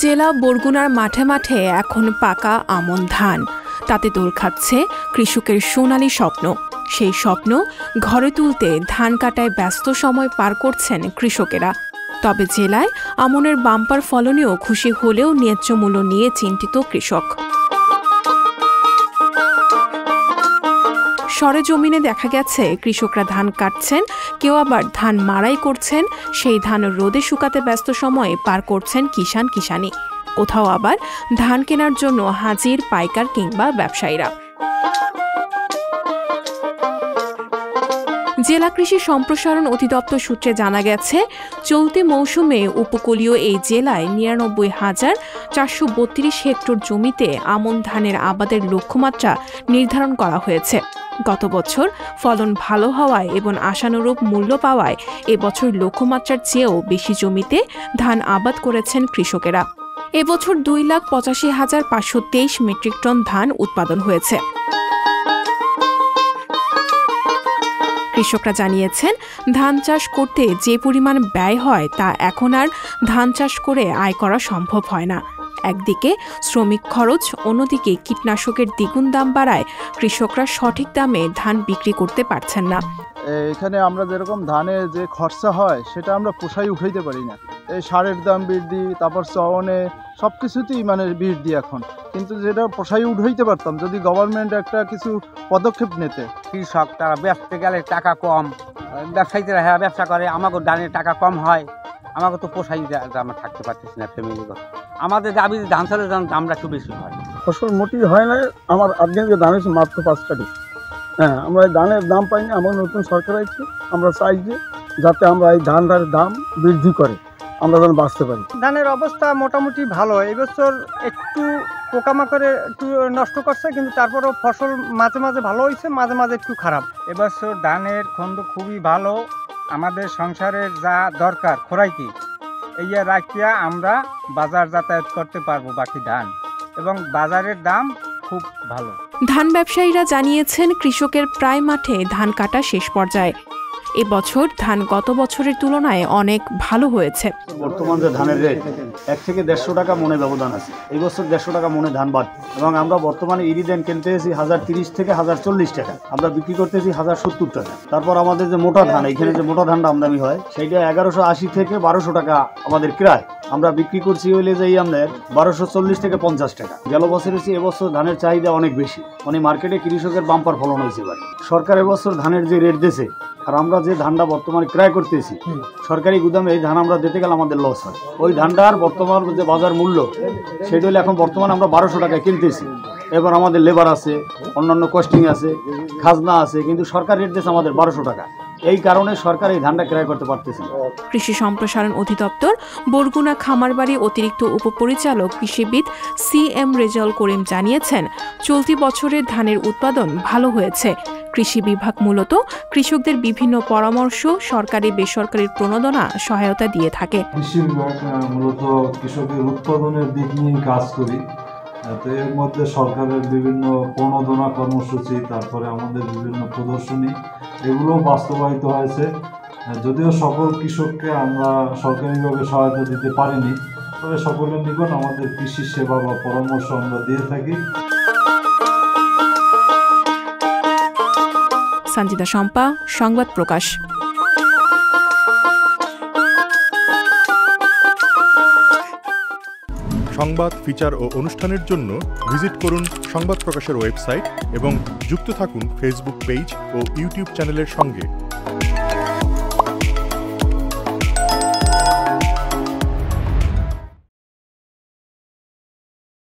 জেলা বরগুনার মাঠে মাঠে এখন পাকা আমন ধান, তাতে দোল খাচ্ছে কৃষকের সোনালী স্বপ্ন। সেই স্বপ্ন ঘরে তুলতে ধান কাটায় ব্যস্ত সময় পার করছেন কৃষকেরা। তবে জেলায় আমনের বাম্পার ফলনেও খুশি হলেও ন্যায্য মূল্য নিয়ে চিন্তিত কৃষক। সরেজমিনে দেখা গেছে কৃষকরা ধান কাটছেন, কেউ আবার ধান মাড়াই করছেন, সেই ধান রোদে শুকাতে ব্যস্ত সময়ে পার করছেন কিষানি। কোথাও আবার ধান কেনার জন্য হাজির পাইকার কিংবা ব্যবসায়ীরা। জেলা কৃষি সম্প্রসারণ অধিদপ্তর সূত্রে জানা গেছে, চলতি মৌসুমে উপকূলীয় এই জেলায় ৯৯,৪৩২ হেক্টর জমিতে আমন ধানের আবাদের লক্ষ্যমাত্রা নির্ধারণ করা হয়েছে। গত বছর ফলন ভালো হওয়ায় এবং আশানুরূপ মূল্য পাওয়ায় এবছর লক্ষ্যমাত্রার চেয়েও বেশি জমিতে ধান আবাদ করেছেন কৃষকেরা। এবছর ২,৮৫,৫২৩ মেট্রিক টন ধান উৎপাদন হয়েছে। কৃষকরা জানিয়েছেন, ধান চাষ করতে যে পরিমাণ ব্যয় হয় তা এখন আর ধান চাষ করে আয় করা সম্ভব হয় না। একদিকে শ্রমিক খরচ, অন্যদিকে কীটনাশকের দ্বিগুণ দাম বাড়ায় কৃষকরা সঠিক দামে ধান বিক্রি করতে পারছেন না। এখানে আমরা যেরকম ধানে যে খরচা হয় সেটা আমরা পোষাই উঠাইতে পারি না। এই সারের দাম বৃদ্ধি, তারপর চওনে সব কিছুতেই বৃদ্ধি এখন, কিন্তু যেটা পোষাই উঠাইতে পারতাম যদি গভর্নমেন্ট একটা কিছু পদক্ষেপ নিতে। কৃষক তারা ব্যবসা গেলে টাকা কম, ব্যবসায়ীরা হ্যাঁ ব্যবসা করে, আমাকে ধানের টাকা কম হয়, আমাকে তো পোষাই আমরা থাকতে পারতেছি না ফ্যামিলি। আমাদের দাবি ধান চালের দামটা একটু বেশি হয়, ফসল মোটেই হয় না। আমার আজকে দাম হচ্ছে মাত্র 5 টাকা। হ্যাঁ, আমরা এই ধানের দাম পাই না। আমার নতুন সরকার আছে, আমরা চাই যে যাতে আমরা এই ধানের দাম বৃদ্ধি করে আমরা যেন বাঁচতে পারি। ধানের অবস্থা মোটামুটি ভালো। এবছর একটু পোকামাকড়ে একটু নষ্ট করছে, কিন্তু তারপরেও ফসল মাঝে মাঝে ভালো হয়েছে, মাঝে মাঝে একটু খারাপ। এবছর ধানের খন্ড খুবই ভালো। আমাদের সংসারের যা দরকার খোরাইতে এই রাখিয়া আমরা বাজার যাতায়াত করতে পারবো বাকি ধান, এবং বাজারের দাম খুব ভালো। ধান ব্যবসায়ীরা জানিয়েছেন, কৃষকের প্রায় মাঠে ধান কাটা শেষ পর্যায়ে। এবছর ধান গত বছরের তুলনায় অনেক ভালো হয়েছে। বর্তমান যে ধানের রেট 1 থেকে 150 টাকা মনে ব্যবধান আছে। এই বছর 150 টাকা মনে ধান বাড়ছে, এবং আমরা বর্তমানে ইরিদেন কিনতে এসেছি 1030 থেকে 1040 টাকা, আমরা বিক্রি করতেছি 1070 টাকা। তারপর আমাদের যে মোটা ধান, এখানে যে মোটা ধানটা আমদানি হয় সেইটা 1180 থেকে 1200 টাকা আমাদের ক্রয়, আমরা বিক্রি করছি হইলে যে আমাদের 1240 থেকে 50 টাকা। গেল বছরের চেয়ে এবছর ধানের চাহিদা অনেক বেশি, মার্কেটে কৃষকের বাম্পার ফলন হয়েছে। সরকার এবছর ধানের যে রেট দিয়েছে আর আমরা যে ধানটা বর্তমানে ক্রয় করতেছি সরকারি গুদামে, এই ধান আমরা দিতে গেলে আমাদের লস হয়। ওই ধানটার বর্তমান যে বাজার মূল্য সেটা হলে এখন বর্তমানে আমরা 1200 টাকায় কিনতেছি। এবার আমাদের লেবার আছে, অন্যান্য কস্টিং আছে, খাজনা আছে, কিন্তু সরকার রেট দিয়েছে আমাদের 1200 টাকা। এই কারণে সরকার এই ধানটা ক্রয় করতে পারতেছে না। কৃষি সম্প্রসারণ অধিদপ্তর বরগুনা খামারবাড়ি অতিরিক্ত উপপরিচালক কৃষিবিদ CM রেজাউল করিম জানিয়েছেন, চলতি বছরের ধানের উৎপাদন ভালো হয়েছে। কৃষি বিভাগ মূলত কৃষকদের বিভিন্ন পরামর্শ, সরকারি বেসরকারি প্রণোদনা সহায়তা দিয়ে থাকে। কৃষি বিভাগ মূলত কৃষকের উৎপাদনের দিক নিয়ে কাজ করি। তো এর মধ্যে সরকারের বিভিন্ন প্রণোদনা কর্মসূচি, তারপরে আমাদের বিভিন্ন প্রদর্শনী, এগুলো বাস্তবায়িত হয়েছে। যদিও সকল কৃষককে আমরা সরকারিভাবে সহায়তা দিতে পারিনি, তবে সকলের নিকট আমাদের কৃষি সেবা বা পরামর্শ আমরা দিয়ে থাকি। সঞ্জিতা শম্পা, সংবাদ প্রকাশ। সংবাদ, ফিচার ও অনুষ্ঠানের জন্য ভিজিট করুন সংবাদ প্রকাশের ওয়েবসাইট এবং যুক্ত থাকুন ফেসবুক পেজ ও ইউটিউব চ্যানেলের সঙ্গে।